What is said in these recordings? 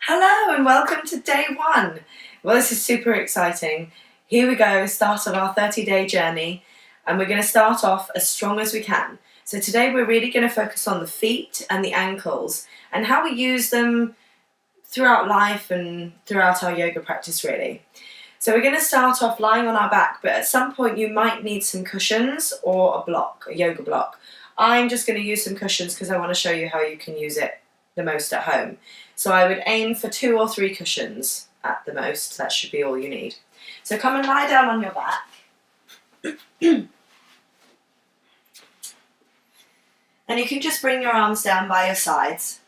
Hello and welcome to day one. Well, this is super exciting. Here we go, start of our 30-day journey, and we're going to start off as strong as we can. So today we're really going to focus on the feet and the ankles and how we use them throughout life and throughout our yoga practice really. So we're going to start off lying on our back, but at some point you might need some cushions or a block, a yoga block. I'm just going to use some cushions because I want to show you how you can use it the most at home. So I would aim for 2 or 3 cushions at the most. That should be all you need. So come and lie down on your back. And you can just bring your arms down by your sides.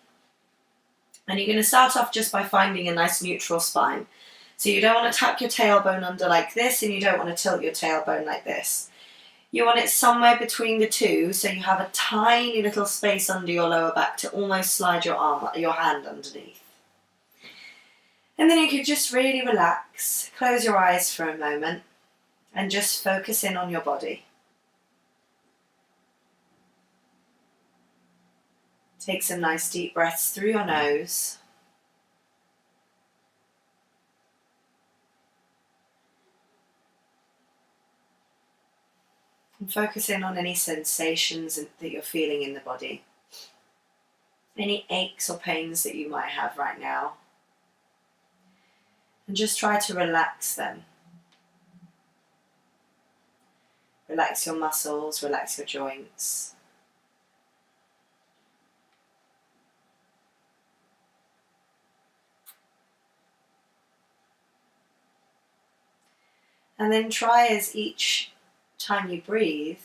And you're going to start off just by finding a nice neutral spine. So you don't want to tuck your tailbone under like this, and you don't want to tilt your tailbone like this. You want it somewhere between the two, so you have a tiny little space under your lower back to almost slide your hand underneath. And then you can just really relax, close your eyes for a moment, and just focus in on your body. Take some nice deep breaths through your nose. And focus in on any sensations that you're feeling in the body. Any aches or pains that you might have right now. And just try to relax them. Relax your muscles, relax your joints. And then try as each time you breathe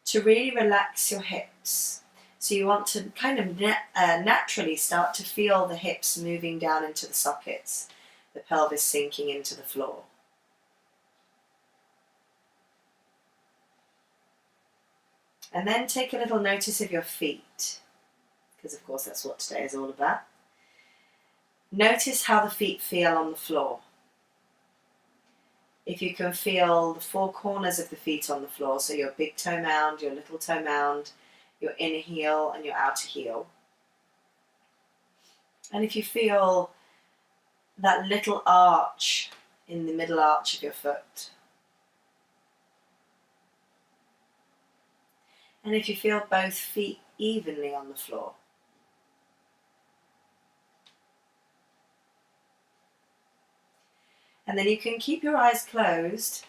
to really relax your hips. So you want to kind of naturally start to feel the hips moving down into the sockets, the pelvis sinking into the floor. And then take a little notice of your feet, because of course that's what today is all about. Notice how the feet feel on the floor. If you can feel the 4 corners of the feet on the floor, so your big toe mound, your little toe mound, your inner heel and your outer heel. And if you feel that little arch in the middle arch of your foot. And if you feel both feet evenly on the floor. And then you can keep your eyes closed,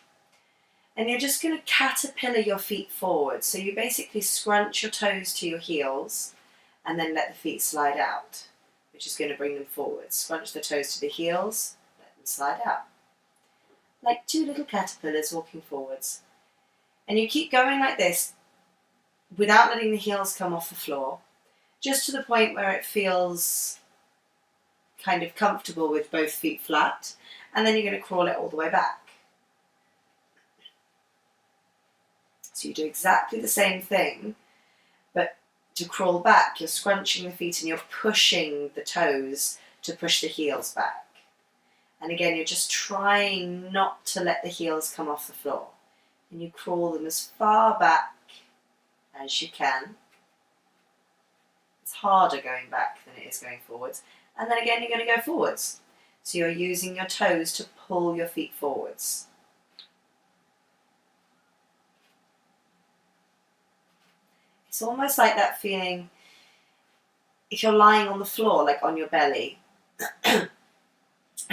and you're just going to caterpillar your feet forward. So you basically scrunch your toes to your heels and then let the feet slide out, which is going to bring them forward. Scrunch the toes to the heels, let them slide out. Like 2 little caterpillars walking forwards. And you keep going like this without letting the heels come off the floor, just to the point where it feels kind of comfortable with both feet flat. And then you're going to crawl it all the way back. So you do exactly the same thing, but to crawl back, you're scrunching the feet and you're pushing the toes to push the heels back. And again, you're just trying not to let the heels come off the floor. And you crawl them as far back as you can. It's harder going back than it is going forwards. And then again, you're going to go forwards. So you're using your toes to pull your feet forwards. It's almost like that feeling if you're lying on the floor, like on your belly, and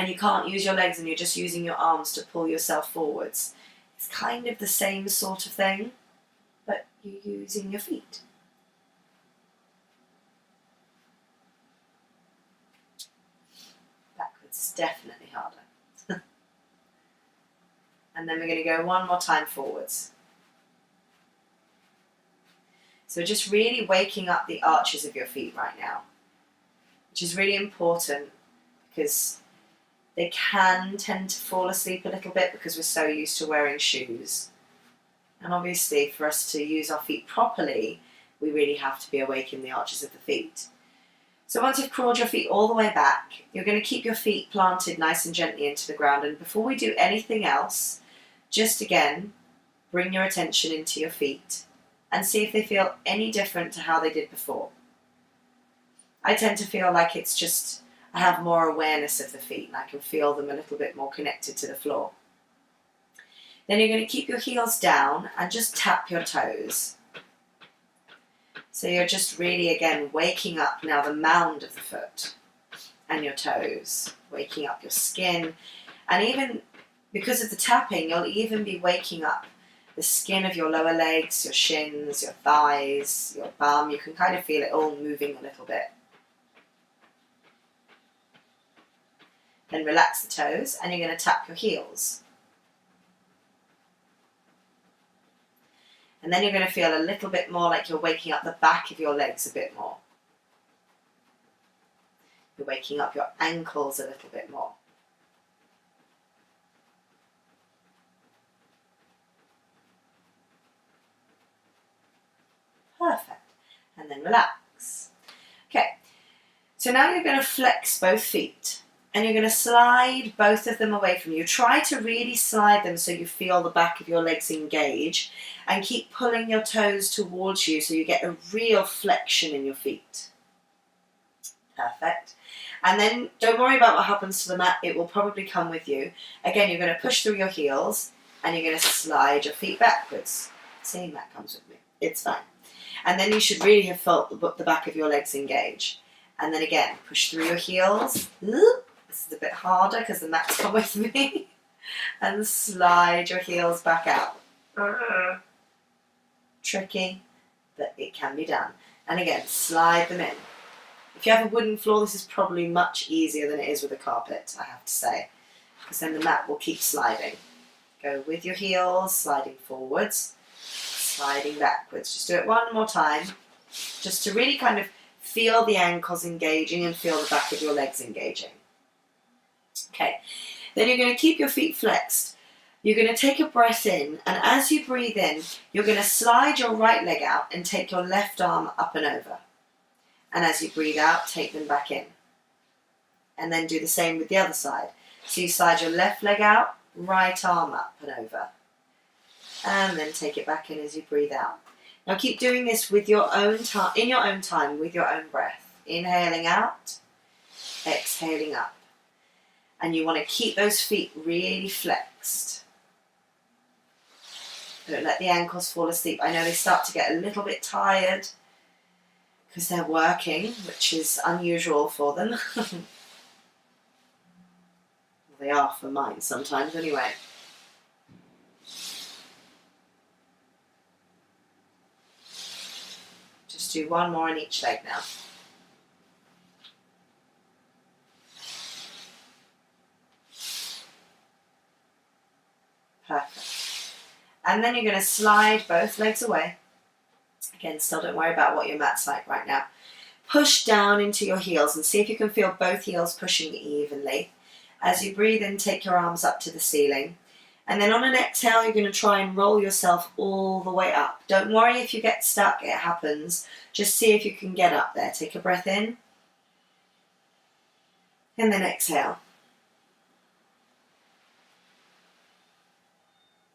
you can't use your legs and you're just using your arms to pull yourself forwards. It's kind of the same sort of thing, but you're using your feet. It's definitely harder. And then we're going to go one more time forwards. So just really waking up the arches of your feet right now, which is really important because they can tend to fall asleep a little bit because we're so used to wearing shoes. And obviously for us to use our feet properly, we really have to be awake in the arches of the feet. So once you've crawled your feet all the way back, you're going to keep your feet planted nice and gently into the ground. And before we do anything else, just again, bring your attention into your feet and see if they feel any different to how they did before. I tend to feel like it's just I have more awareness of the feet and I can feel them a little bit more connected to the floor. Then you're going to keep your heels down and just tap your toes. So you're just really, again, waking up now the mound of the foot and your toes, waking up your skin. And even because of the tapping, you'll even be waking up the skin of your lower legs, your shins, your thighs, your bum. You can kind of feel it all moving a little bit. Then relax the toes and you're going to tap your heels. And then you're going to feel a little bit more like you're waking up the back of your legs a bit more. You're waking up your ankles a little bit more. Perfect. And then relax. Okay, so now you're going to flex both feet and you're going to slide both of them away from you. Try to really slide them so you feel the back of your legs engage, and keep pulling your toes towards you so you get a real flexion in your feet. Perfect. And then don't worry about what happens to the mat, it will probably come with you. Again, you're going to push through your heels and you're going to slide your feet backwards. See, mat comes with me. It's fine. And then you should really have felt the back of your legs engage. And then again, push through your heels. This is a bit harder because the mat's come with me. And slide your heels back out. Tricky, but it can be done. And again, slide them in. If you have a wooden floor, this is probably much easier than it is with a carpet, I have to say, because then the mat will keep sliding. Go with your heels, sliding forwards, sliding backwards. Just do it one more time, just to really kind of feel the ankles engaging and feel the back of your legs engaging. Okay, then you're going to keep your feet flexed. You're going to take a breath in, and as you breathe in, you're going to slide your right leg out and take your left arm up and over. And as you breathe out, take them back in. And then do the same with the other side. So you slide your left leg out, right arm up and over. And then take it back in as you breathe out. Now keep doing this with your own time, in your own time, with your own breath. Inhaling out, exhaling up. And you want to keep those feet really flexed. Don't let the ankles fall asleep. I know they start to get a little bit tired because they're working, which is unusual for them. Well, they are for mine sometimes anyway. Just do one more on each leg now. Perfect. And then you're going to slide both legs away. Again, still don't worry about what your mat's like right now. Push down into your heels and see if you can feel both heels pushing evenly. As you breathe in, take your arms up to the ceiling. And then on an exhale, you're going to try and roll yourself all the way up. Don't worry if you get stuck, it happens. Just see if you can get up there. Take a breath in. And then exhale.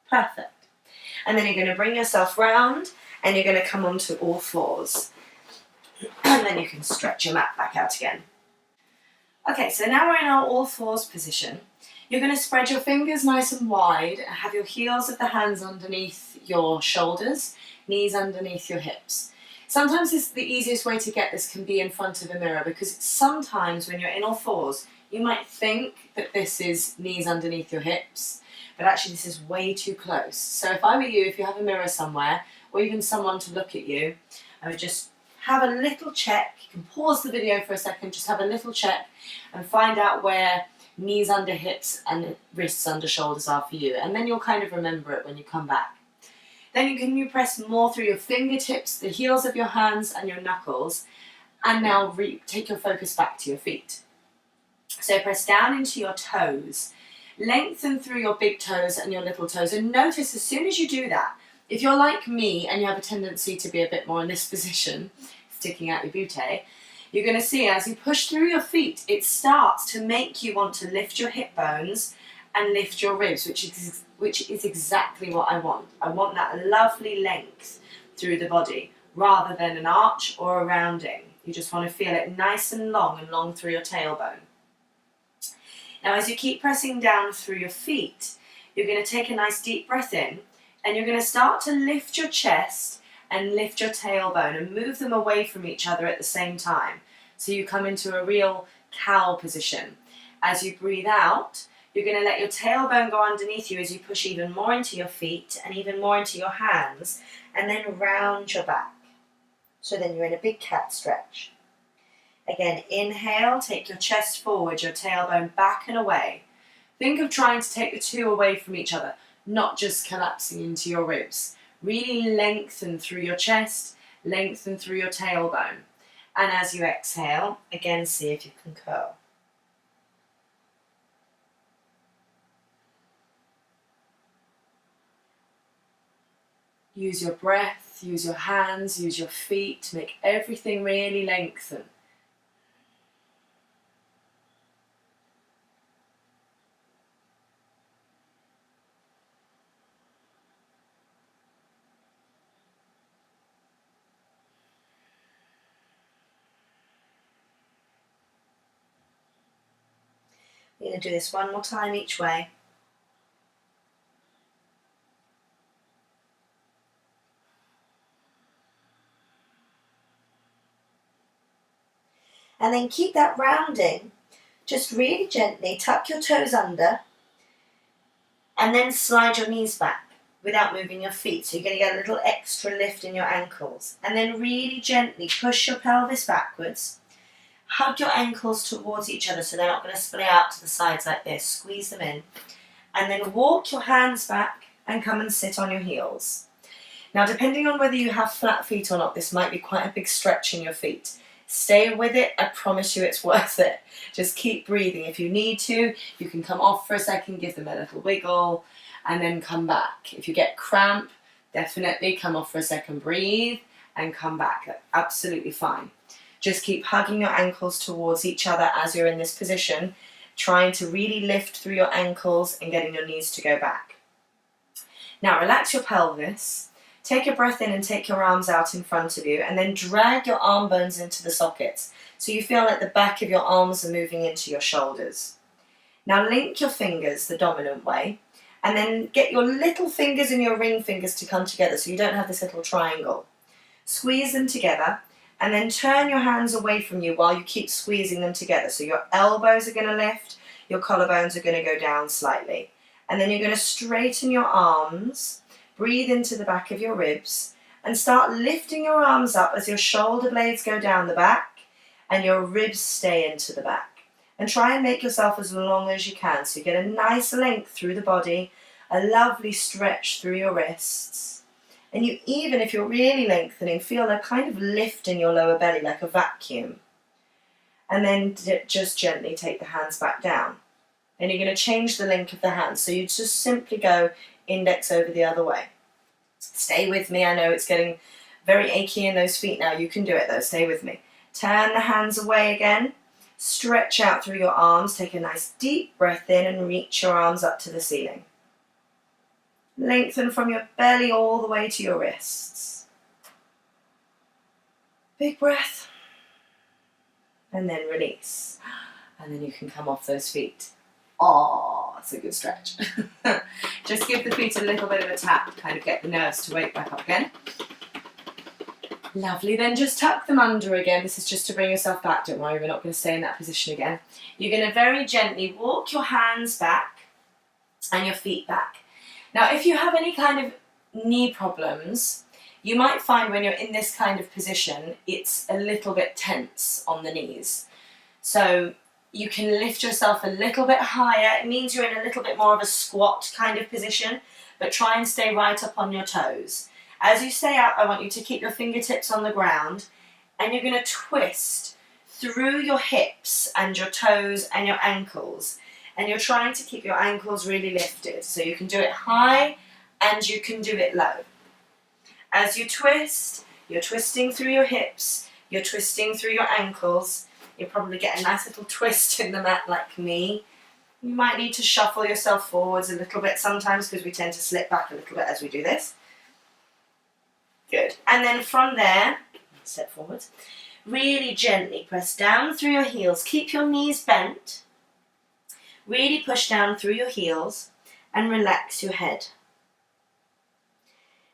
Perfect. And then you're going to bring yourself round and you're going to come onto all fours. And then you can stretch your mat back out again. Okay, so now we're in our all fours position. You're going to spread your fingers nice and wide and have your heels of the hands underneath your shoulders, knees underneath your hips. Sometimes the easiest way to get this can be in front of a mirror, because sometimes when you're in all fours, you might think that this is knees underneath your hips, but actually this is way too close. So if I were you, if you have a mirror somewhere, or even someone to look at you, I would just have a little check. You can pause the video for a second, just have a little check and find out where knees under hips and wrists under shoulders are for you. And then you'll kind of remember it when you come back. Then you press more through your fingertips, the heels of your hands and your knuckles, and now take your focus back to your feet. So press down into your toes. Lengthen through your big toes and your little toes, and notice as soon as you do that, if you're like me and you have a tendency to be a bit more in this position, sticking out your butte, you're going to see as you push through your feet, it starts to make you want to lift your hip bones and lift your ribs, which is exactly what I want. I want that lovely length through the body rather than an arch or a rounding. You just want to feel it nice and long through your tailbone. Now as you keep pressing down through your feet, you're going to take a nice deep breath in, and you're going to start to lift your chest and lift your tailbone and move them away from each other at the same time. So you come into a real cow position. As you breathe out, you're going to let your tailbone go underneath you as you push even more into your feet and even more into your hands, and then round your back. So then you're in a big cat stretch. Again, inhale, take your chest forward, your tailbone back and away. Think of trying to take the two away from each other, not just collapsing into your ribs. Really lengthen through your chest, lengthen through your tailbone. And as you exhale, again, see if you can curl. Use your breath, use your hands, use your feet to make everything really lengthen. We're going to do this one more time each way. And then keep that rounding. Just really gently tuck your toes under and then slide your knees back without moving your feet. So you're going to get a little extra lift in your ankles. And then really gently push your pelvis backwards. Hug your ankles towards each other so they're not going to split out to the sides like this. Squeeze them in. And then walk your hands back and come and sit on your heels. Now, depending on whether you have flat feet or not, this might be quite a big stretch in your feet. Stay with it. I promise you it's worth it. Just keep breathing. If you need to, you can come off for a second, give them a little wiggle, and then come back. If you get cramp, definitely come off for a second, breathe, and come back. That's absolutely fine. Just keep hugging your ankles towards each other as you're in this position, trying to really lift through your ankles and getting your knees to go back. Now relax your pelvis. Take a breath in and take your arms out in front of you, and then drag your arm bones into the sockets so you feel like the back of your arms are moving into your shoulders. Now link your fingers the dominant way, and then get your little fingers and your ring fingers to come together so you don't have this little triangle. Squeeze them together, and then turn your hands away from you while you keep squeezing them together. So your elbows are going to lift, your collarbones are going to go down slightly. And then you're going to straighten your arms. Breathe into the back of your ribs and start lifting your arms up as your shoulder blades go down the back and your ribs stay into the back. And try and make yourself as long as you can so you get a nice length through the body, a lovely stretch through your wrists. And you even, if you're really lengthening, feel a kind of lift in your lower belly like a vacuum. And then just gently take the hands back down. And you're going to change the link of the hands. So you just simply go index over the other way. Stay with me. I know it's getting very achy in those feet now. You can do it though. Stay with me. Turn the hands away again. Stretch out through your arms. Take a nice deep breath in and reach your arms up to the ceiling. Lengthen from your belly all the way to your wrists. Big breath. And then release. And then you can come off those feet. Oh, that's a good stretch. Just give the feet a little bit of a tap, kind of get the nerves to wake back up again. Lovely, then just tuck them under again. This is just to bring yourself back. Don't worry, we're not going to stay in that position again. You're going to very gently walk your hands back and your feet back. Now, if you have any kind of knee problems, you might find when you're in this kind of position, it's a little bit tense on the knees. So you can lift yourself a little bit higher. It means you're in a little bit more of a squat kind of position, but try and stay right up on your toes. As you stay up, I want you to keep your fingertips on the ground, and you're going to twist through your hips and your toes and your ankles. And you're trying to keep your ankles really lifted. So you can do it high and you can do it low. As you twist, you're twisting through your hips, you're twisting through your ankles. You'll probably get a nice little twist in the mat like me. You might need to shuffle yourself forwards a little bit sometimes because we tend to slip back a little bit as we do this. Good. And then from there, step forwards, really gently press down through your heels. Keep your knees bent. Really push down through your heels and relax your head.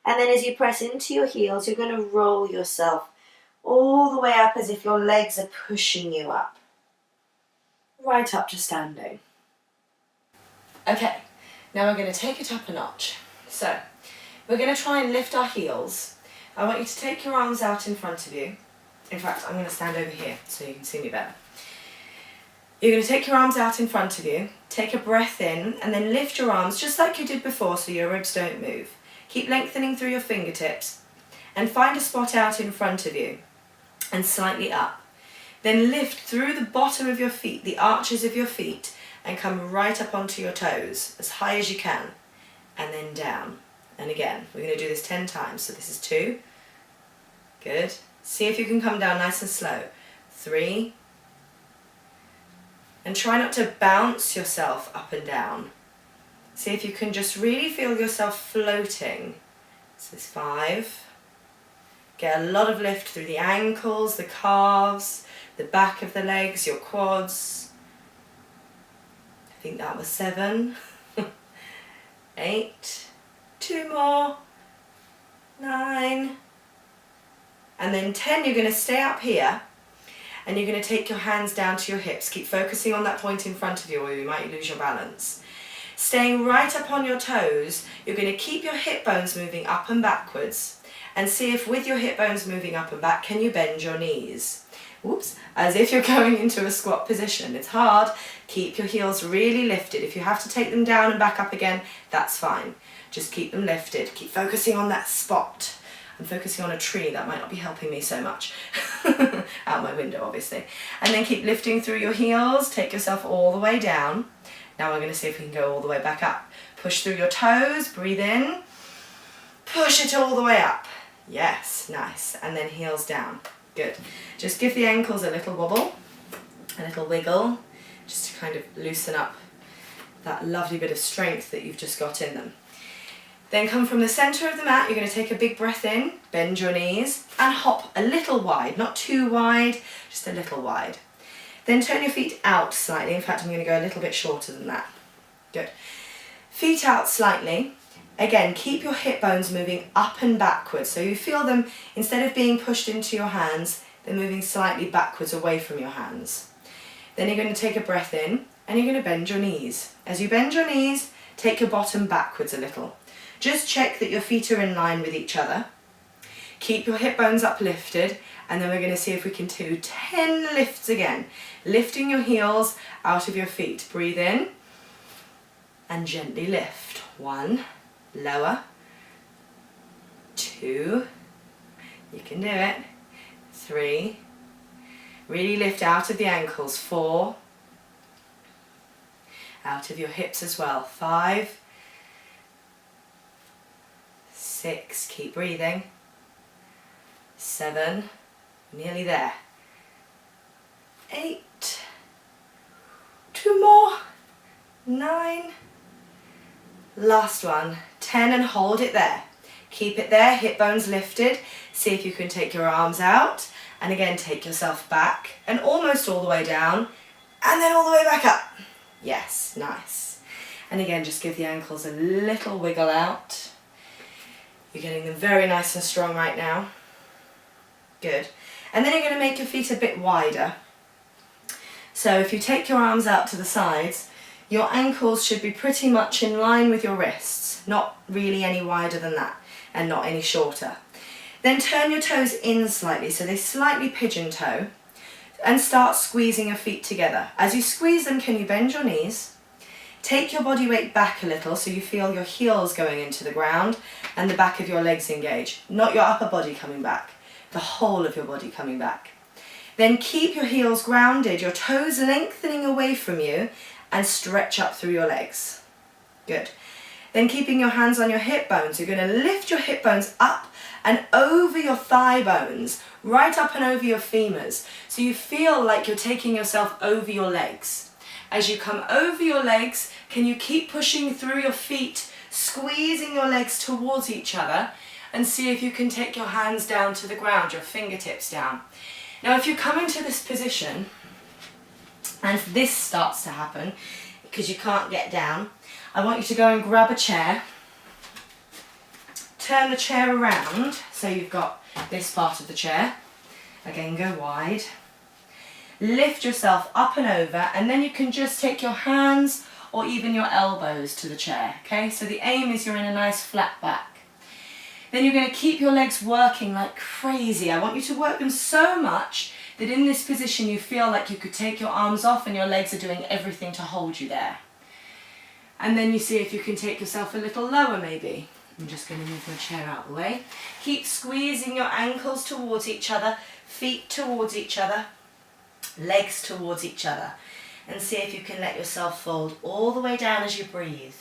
And then as you press into your heels, you're going to roll yourself all the way up as if your legs are pushing you up. Right up to standing. Okay, now we're going to take it up a notch. So, we're going to try and lift our heels. I want you to take your arms out in front of you. In fact, I'm going to stand over here so you can see me better. You're going to take your arms out in front of you, take a breath in, and then lift your arms just like you did before so your ribs don't move. Keep lengthening through your fingertips and find a spot out in front of you and slightly up. Then lift through the bottom of your feet, the arches of your feet, and come right up onto your toes as high as you can, and then down. And again, we're going to do this 10 times. So this is 2. Good. See if you can come down nice and slow. 3. And try not to bounce yourself up and down. See if you can just really feel yourself floating. This is 5. Get a lot of lift through the ankles, the calves, the back of the legs, your quads. I think that was 7. 8. 2 more. 9. And then 10, you're going to stay up here. And you're going to take your hands down to your hips. Keep focusing on that point in front of you or you might lose your balance. Staying right up on your toes, you're going to keep your hip bones moving up and backwards. And see if with your hip bones moving up and back, can you bend your knees? Whoops, as if you're going into a squat position. It's hard. Keep your heels really lifted. If you have to take them down and back up again, that's fine. Just keep them lifted. Keep focusing on that spot. I'm focusing on a tree, that might not be helping me so much. Out my window, obviously. And then keep lifting through your heels, take yourself all the way down. Now we're going to see if we can go all the way back up. Push through your toes, breathe in, push it all the way up. Yes, nice. And then heels down. Good. Just give the ankles a little wobble, a little wiggle, just to kind of loosen up that lovely bit of strength that you've just got in them. Then come from the centre of the mat, you're going to take a big breath in, bend your knees, and hop a little wide, not too wide, just a little wide. Then turn your feet out slightly, in fact I'm going to go a little bit shorter than that. Good. Feet out slightly. Again, keep your hip bones moving up and backwards, so you feel them, instead of being pushed into your hands, they're moving slightly backwards away from your hands. Then you're going to take a breath in, and you're going to bend your knees. As you bend your knees, take your bottom backwards a little. Just check that your feet are in line with each other. Keep your hip bones uplifted, and then we're going to see if we can do 10 lifts again. Lifting your heels out of your feet. Breathe in, and gently lift. 1, lower. 2, you can do it. 3, really lift out of the ankles. 4, out of your hips as well. 5, 6, keep breathing. 7, nearly there. 8, 2 more. 9, last one. 10, and hold it there. Keep it there, hip bones lifted. See if you can take your arms out, and again take yourself back, and almost all the way down, and then all the way back up. Yes, nice. And again, just give the ankles a little wiggle out. You're getting them very nice and strong right now. Good. And then you're going to make your feet a bit wider. So if you take your arms out to the sides, your ankles should be pretty much in line with your wrists, not really any wider than that, and not any shorter. Then turn your toes in slightly, so they slightly pigeon toe, and start squeezing your feet together. As you squeeze them, can you bend your knees? Take your body weight back a little so you feel your heels going into the ground and the back of your legs engage, not your upper body coming back, the whole of your body coming back. Then keep your heels grounded, your toes lengthening away from you, and stretch up through your legs. Good. Then keeping your hands on your hip bones, you're going to lift your hip bones up and over your thigh bones, right up and over your femurs, so you feel like you're taking yourself over your legs. As you come over your legs, can you keep pushing through your feet, squeezing your legs towards each other, and see if you can take your hands down to the ground, your fingertips down. Now if you come into this position, and this starts to happen, because you can't get down, I want you to go and grab a chair. Turn the chair around so you've got this part of the chair. Again, go wide. Lift yourself up and over, and then you can just take your hands or even your elbows to the chair, okay? So the aim is you're in a nice flat back. Then you're going to keep your legs working like crazy. I want you to work them so much that in this position you feel like you could take your arms off and your legs are doing everything to hold you there. And then you see if you can take yourself a little lower maybe. I'm just going to move my chair out of the way. Keep squeezing your ankles towards each other, feet towards each other, legs towards each other. And see if you can let yourself fold all the way down as you breathe.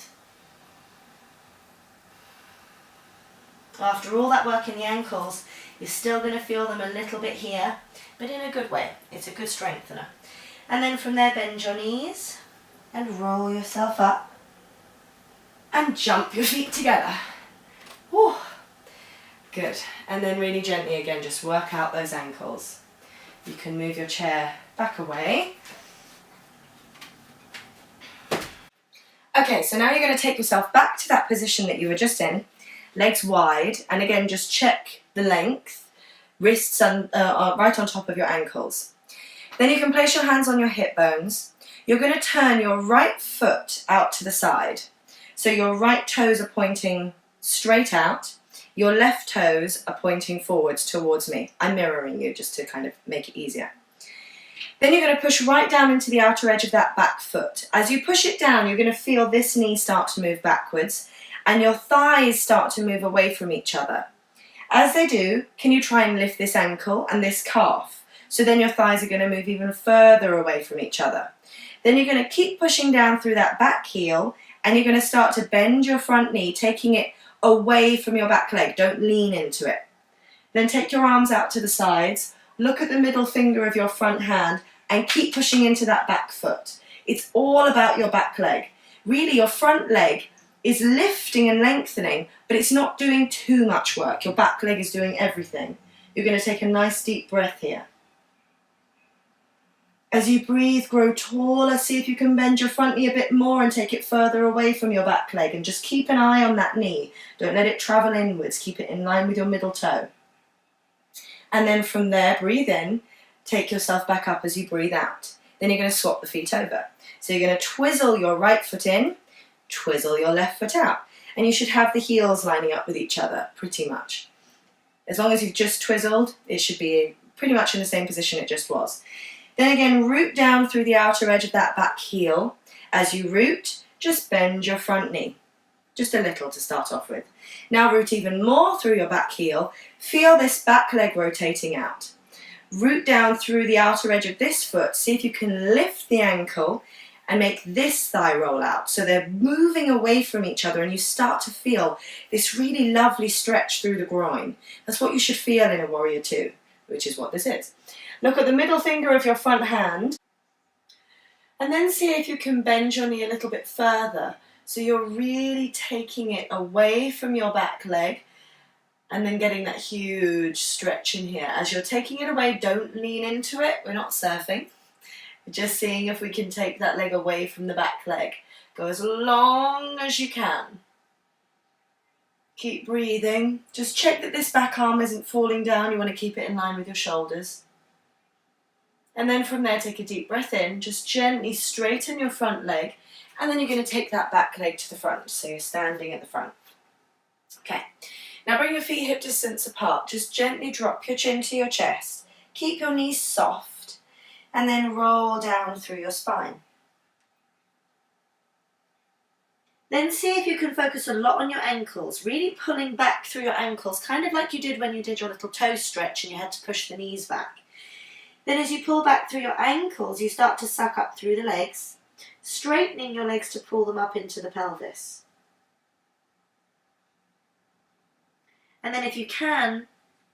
After all that work in the ankles, you're still going to feel them a little bit here, but in a good way. It's a good strengthener. And then from there, bend your knees and roll yourself up and jump your feet together. Whew. Good. And then really gently again, just work out those ankles. You can move your chair back away. Okay, so now you're going to take yourself back to that position that you were just in, legs wide, and again just check the length, wrists are right on top of your ankles. Then you can place your hands on your hip bones. You're going to turn your right foot out to the side. So your right toes are pointing straight out, your left toes are pointing forwards towards me. I'm mirroring you just to kind of make it easier. Then you're going to push right down into the outer edge of that back foot. As you push it down, you're going to feel this knee start to move backwards and your thighs start to move away from each other. As they do, can you try and lift this ankle and this calf? So then your thighs are going to move even further away from each other. Then you're going to keep pushing down through that back heel and you're going to start to bend your front knee, taking it away from your back leg. Don't lean into it. Then take your arms out to the sides. Look at the middle finger of your front hand and keep pushing into that back foot. It's all about your back leg. Really, your front leg is lifting and lengthening, but it's not doing too much work. Your back leg is doing everything. You're going to take a nice deep breath here. As you breathe, grow taller. See if you can bend your front knee a bit more and take it further away from your back leg. And just keep an eye on that knee. Don't let it travel inwards. Keep it in line with your middle toe. And then from there, breathe in. Take yourself back up as you breathe out. Then you're going to swap the feet over. So you're going to twizzle your right foot in, twizzle your left foot out. And you should have the heels lining up with each other, pretty much. As long as you've just twizzled, it should be pretty much in the same position it just was. Then again, root down through the outer edge of that back heel. As you root, just bend your front knee. Just a little to start off with. Now root even more through your back heel. Feel this back leg rotating out. Root down through the outer edge of this foot. See if you can lift the ankle and make this thigh roll out. So they're moving away from each other and you start to feel this really lovely stretch through the groin. That's what you should feel in a warrior two, which is what this is. Look at the middle finger of your front hand and then see if you can bend your knee a little bit further. So you're really taking it away from your back leg and then getting that huge stretch in here. As you're taking it away, don't lean into it. We're not surfing. We're just seeing if we can take that leg away from the back leg. Go as long as you can. Keep breathing. Just check that this back arm isn't falling down. You want to keep it in line with your shoulders. And then from there, take a deep breath in. Just gently straighten your front leg. And then you're going to take that back leg to the front. So you're standing at the front. Okay. Now bring your feet hip distance apart. Just gently drop your chin to your chest. Keep your knees soft. And then roll down through your spine. Then see if you can focus a lot on your ankles. Really pulling back through your ankles. Kind of like you did when you did your little toe stretch and you had to push the knees back. Then as you pull back through your ankles, you start to suck up through the legs, straightening your legs to pull them up into the pelvis. And then if you can,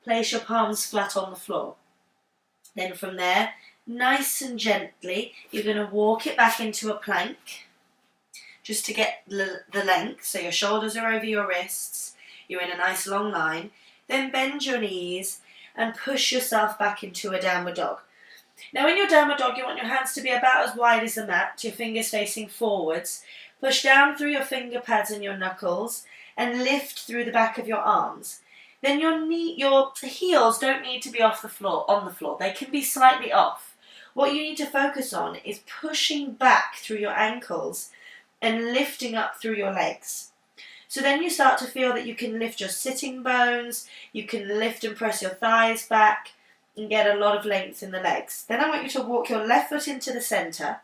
place your palms flat on the floor. Then from there, nice and gently, you're going to walk it back into a plank, just to get the length. So your shoulders are over your wrists, you're in a nice long line. Then bend your knees and push yourself back into a downward dog. Now in your downward dog, you want your hands to be about as wide as the mat, your fingers facing forwards. Push down through your finger pads and your knuckles and lift through the back of your arms. Then your heels don't need to be on the floor. They can be slightly off. What you need to focus on is pushing back through your ankles and lifting up through your legs. So then you start to feel that you can lift your sitting bones, you can lift and press your thighs back and get a lot of length in the legs. Then I want you to walk your left foot into the centre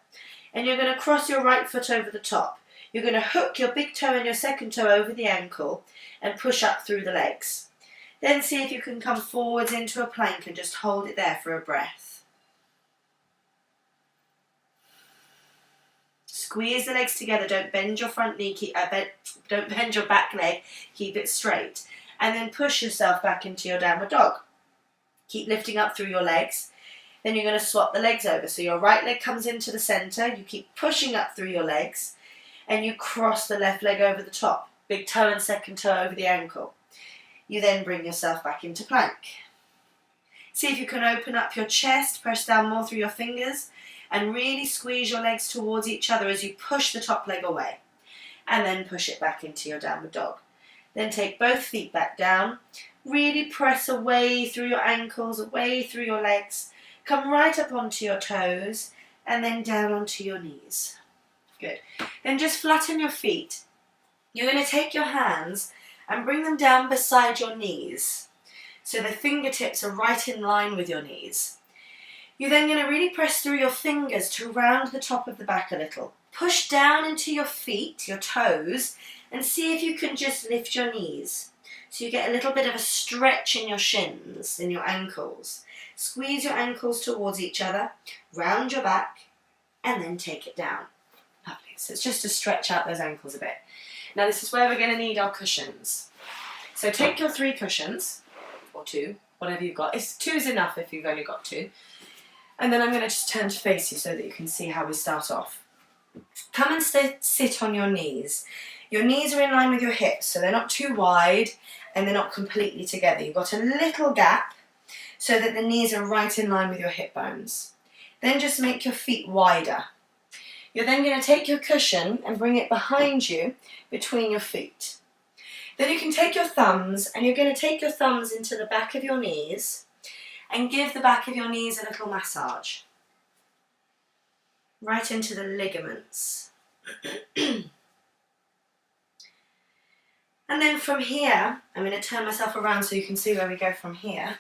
and you're going to cross your right foot over the top. You're going to hook your big toe and your second toe over the ankle and push up through the legs. Then see if you can come forwards into a plank and just hold it there for a breath. Squeeze the legs together, don't bend your front knee, don't bend your back leg, keep it straight. And then push yourself back into your downward dog. Keep lifting up through your legs. Then you're going to swap the legs over. So your right leg comes into the centre, you keep pushing up through your legs, and you cross the left leg over the top. Big toe and second toe over the ankle. You then bring yourself back into plank. See if you can open up your chest, press down more through your fingers, and really squeeze your legs towards each other as you push the top leg away. And then push it back into your downward dog. Then take both feet back down. Really press away through your ankles, away through your legs. Come right up onto your toes and then down onto your knees. Good. Then just flatten your feet. You're going to take your hands and bring them down beside your knees. So the fingertips are right in line with your knees. You're then going to really press through your fingers to round the top of the back a little. Push down into your feet, your toes, and see if you can just lift your knees. So you get a little bit of a stretch in your shins, in your ankles. Squeeze your ankles towards each other, round your back, and then take it down. Lovely. So it's just to stretch out those ankles a bit. Now this is where we're going to need our cushions. So take your 3 cushions, or 2, whatever you've got. 2 is enough if you've only got 2. And then I'm going to just turn to face you so that you can see how we start off. Come and sit on your knees. Your knees are in line with your hips, so they're not too wide and they're not completely together. You've got a little gap so that the knees are right in line with your hip bones. Then just make your feet wider. You're then going to take your cushion and bring it behind you between your feet. Then you can take your thumbs and you're going to take your thumbs into the back of your knees and give the back of your knees a little massage. Right into the ligaments. And then from here, I'm going to turn myself around so you can see where we go from here.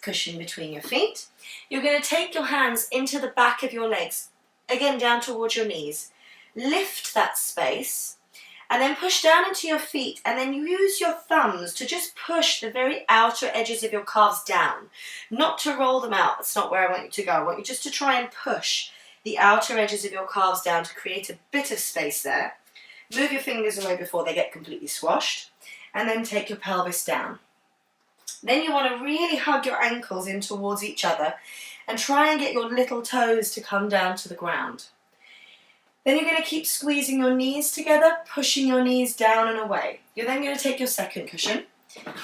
Cushion between your feet. You're going to take your hands into the back of your legs, again down towards your knees. Lift that space and then push down into your feet, and then you use your thumbs to just push the very outer edges of your calves down. Not to roll them out, that's not where I want you to go. I want you just to try and push the outer edges of your calves down to create a bit of space there. Move your fingers away before they get completely squashed, and then take your pelvis down. Then you want to really hug your ankles in towards each other and try and get your little toes to come down to the ground. Then you're going to keep squeezing your knees together, pushing your knees down and away. You're then going to take your second cushion,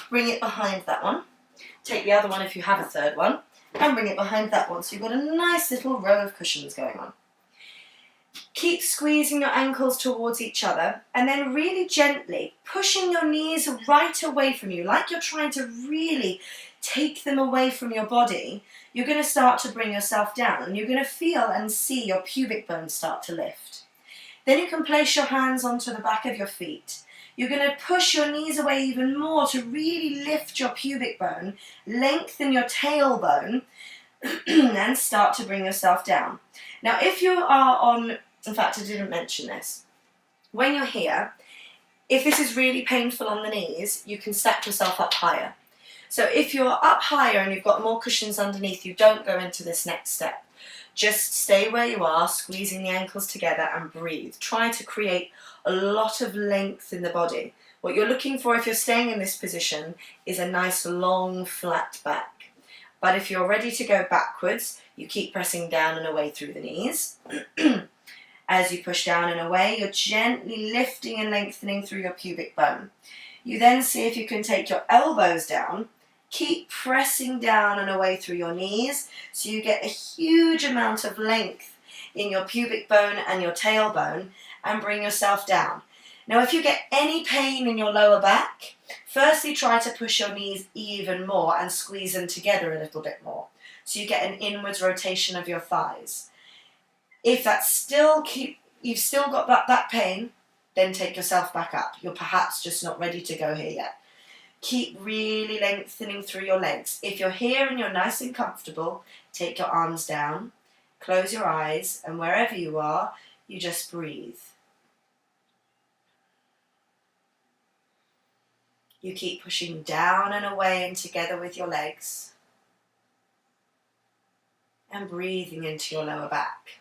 bring it behind that one, take the other one if you have a third one, and bring it behind that one. So you've got a nice little row of cushions going on. Keep squeezing your ankles towards each other and then really gently pushing your knees right away from you, like you're trying to really take them away from your body. You're going to start to bring yourself down and you're going to feel and see your pubic bones start to lift. Then you can place your hands onto the back of your feet. You're going to push your knees away even more to really lift your pubic bone, lengthen your tailbone, and start to bring yourself down. Now if you are on, in fact I didn't mention this, when you're here, if this is really painful on the knees, you can stack yourself up higher. So if you're up higher and you've got more cushions underneath you, don't go into this next step. Just stay where you are, squeezing the ankles together and breathe. Try to create a lot of length in the body. What you're looking for if you're staying in this position is a nice long flat back. But if you're ready to go backwards, you keep pressing down and away through the knees. As you push down and away, you're gently lifting and lengthening through your pubic bone. You then see if you can take your elbows down Keep pressing down and away through your knees so you get a huge amount of length in your pubic bone and your tailbone, and bring yourself down. Now if you get any pain in your lower back, firstly try to push your knees even more and squeeze them together a little bit more so you get an inwards rotation of your thighs. If you've still got that pain, then take yourself back up. You're perhaps just not ready to go here yet. Keep really lengthening through your legs. If you're here and you're nice and comfortable, take your arms down, close your eyes, and wherever you are, you just breathe. You keep pushing down and away and together with your legs, and breathing into your lower back.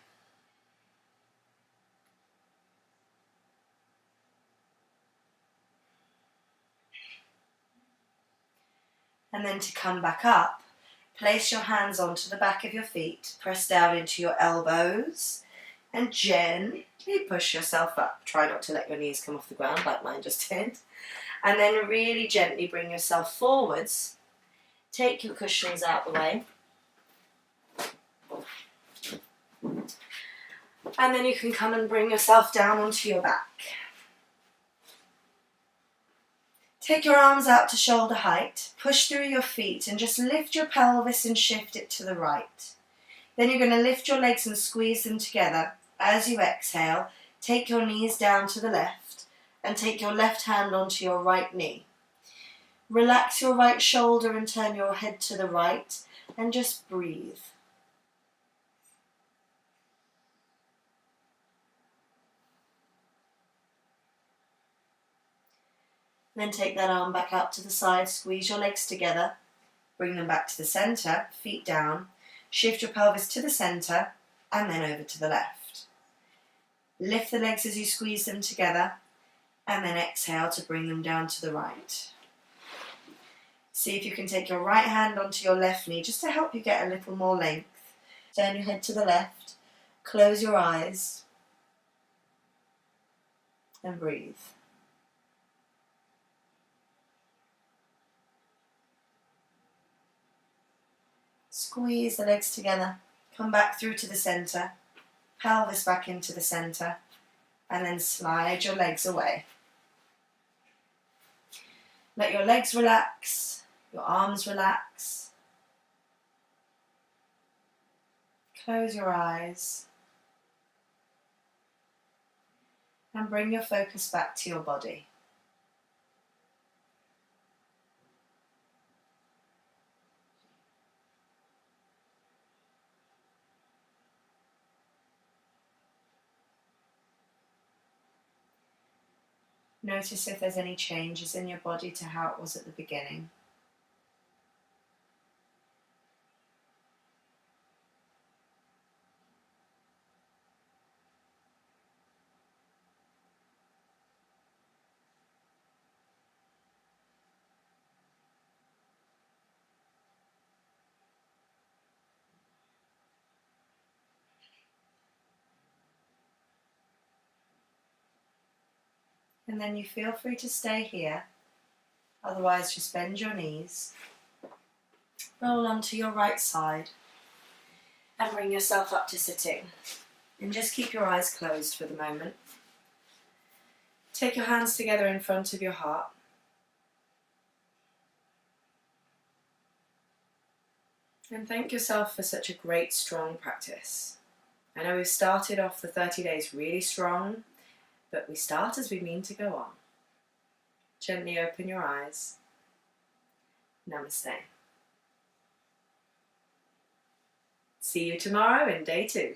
And then to come back up, place your hands onto the back of your feet, press down into your elbows, and gently push yourself up. Try not to let your knees come off the ground like mine just did. And then really gently bring yourself forwards. Take your cushions out the way. And then you can come and bring yourself down onto your back. Take your arms out to shoulder height, push through your feet and just lift your pelvis and shift it to the right. Then you're going to lift your legs and squeeze them together. As you exhale, take your knees down to the left and take your left hand onto your right knee. Relax your right shoulder and turn your head to the right and just breathe. Then take that arm back out to the side, squeeze your legs together, bring them back to the centre, feet down, shift your pelvis to the centre and then over to the left. Lift the legs as you squeeze them together and then exhale to bring them down to the right. See if you can take your right hand onto your left knee just to help you get a little more length. Turn your head to the left, close your eyes and breathe. Squeeze the legs together, come back through to the centre, pelvis back into the centre, and then slide your legs away. Let your legs relax, your arms relax. Close your eyes and bring your focus back to your body. Notice if there's any changes in your body to how it was at the beginning. And then you feel free to stay here, otherwise just bend your knees, roll onto your right side and bring yourself up to sitting. And just keep your eyes closed for the moment. Take your hands together in front of your heart. And thank yourself for such a great, strong practice. I know we've started off the 30 days really strong, but we start as we mean to go on. Gently open your eyes. Namaste. See you tomorrow in day 2.